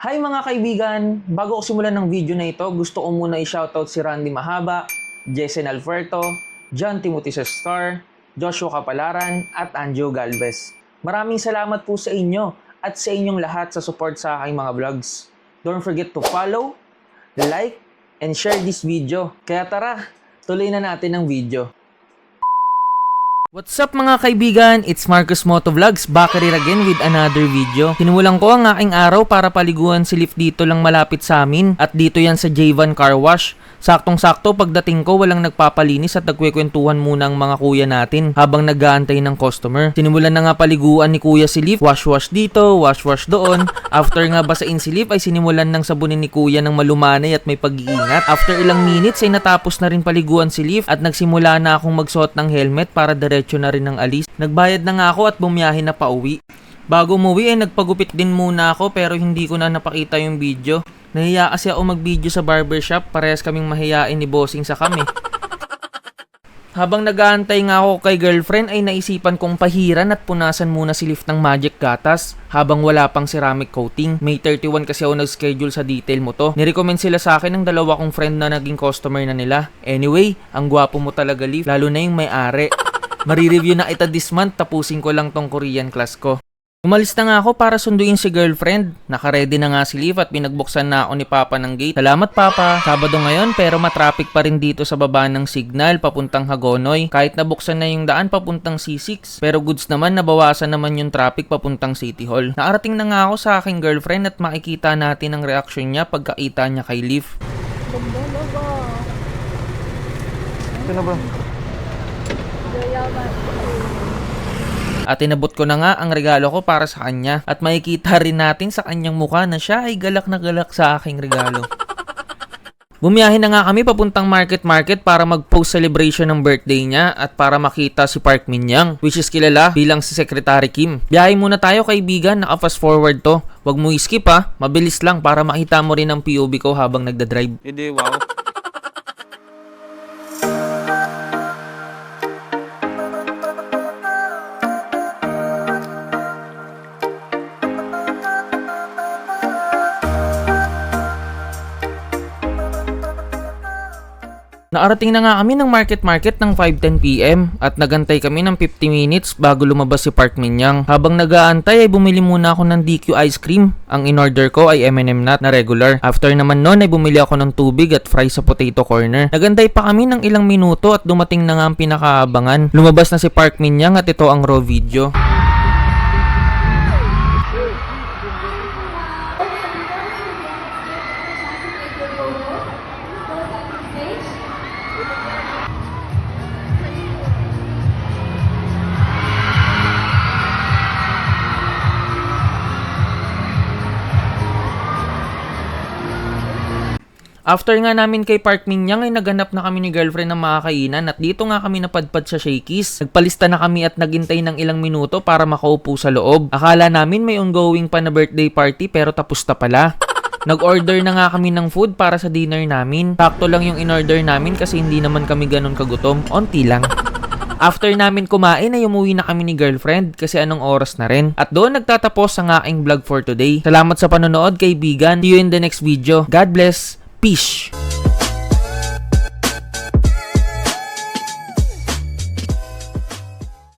Hi mga kaibigan! Bago ko simulan ng video na ito, gusto ko muna i-shoutout si Randy Mahaba, Jessen Alferto, John Timothy Sestar, Joshua Kapalaran, at Anjo Galvez. Maraming salamat po sa inyo at sa inyong lahat sa support sa aking mga vlogs. Don't forget to follow, like, and share this video. Kaya tara, tuloy na natin ang video. What's up mga kaibigan? It's Marcus Moto Vlogs, back here again with another video. Sinimulan ko ang aking araw para paliguan si Leaf dito lang malapit sa amin at dito yan sa J-Van Car Wash. Saktong-sakto pagdating ko walang nagpapalinis at nagkwekwentuhan muna ang mga kuya natin habang nag-aantay ng customer. Sinimulan na nga paliguan ni kuya si Leaf, wash-wash dito, wash-wash doon. After nga basain si Leaf ay sinimulan ng sabunin ni kuya ng malumanay at may pag-iingat. After ilang minutes ay natapos na rin paliguan si Leaf at nagsimula na akong magsuot ng helmet para diretso na rin ng alis. Nagbayad na nga ako at bumiyahe na pauwi. Bago umuwi ay nagpagupit din muna ako pero hindi ko na napakita yung video. Nahiya kasi ako mag-video sa barbershop, parehas kaming mahiyain ni bossing sa kami. Habang nag-aantay nga ako kay girlfriend ay naisipan kong pahiran at punasan muna si Leaf ng magic gatas habang wala pang ceramic coating. May 31 kasi ako nag-schedule sa detail mo to. Nirecommend sila sa akin ng dalawa kong friend na naging customer na nila. Anyway, ang gwapo mo talaga Leaf, lalo na yung may-ari. Marireview na kita this month, tapusin ko lang tong Korean class ko. Umalis na nga ako para sunduin si girlfriend. Naka-ready na nga si Leaf at pinagbuksan na ako ni Papa ng gate. Salamat Papa! Sabado ngayon pero matraffic pa rin dito sa baba ng signal papuntang Hagonoy. Kahit nabuksan na yung daan papuntang C6. Pero goods naman, nabawasan naman yung traffic papuntang City Hall. Nakarating na nga ako sa aking girlfriend at makikita natin ang reaksyon niya pagkakita niya kay Leaf. Ito na ba? At inabot ko na nga ang regalo ko para sa kanya. At makikita rin natin sa kanyang mukha na siya ay galak na galak sa aking regalo. Bumiyahe na nga kami papuntang market para mag-post celebration ng birthday niya at para makita si Park Min-young, which is kilala bilang si Secretary Kim. Biyahe muna tayo kaibigan, naka-fast forward to. Wag mo i-skip ha, mabilis lang para makita mo rin ang POV ko habang nagdadrive. Hindi, wow. Nakarating na nga kami ng market ng 5:10 PM at nagantay kami ng 50 minutes bago lumabas si Park Min-young. Habang nag-aantay ay bumili muna ako ng DQ ice cream. Ang in-order ko ay M&M nut na regular. After naman nun ay bumili ako ng tubig at fries sa potato corner. Nagantay pa kami ng ilang minuto at dumating na nga ang pinakaabangan. Lumabas na si Park Min-young at ito ang raw video. After nga namin kay Park Min-young ay naghanap na kami ni girlfriend ng mga kainan at dito nga kami napadpad sa Shakey's. Nagpalista na kami at naghintay ng ilang minuto para makaupo sa loob. Akala namin may ongoing pa na birthday party pero tapos na pala. Nag-order na nga kami ng food para sa dinner namin. Sakto lang yung in-order namin kasi hindi naman kami ganun kagutom. Onti lang. After namin kumain ay umuwi na kami ni girlfriend kasi anong oras na rin. At doon nagtatapos ang aking vlog for today. Salamat sa panonood kaibigan. See you in the next video. God bless. Peace.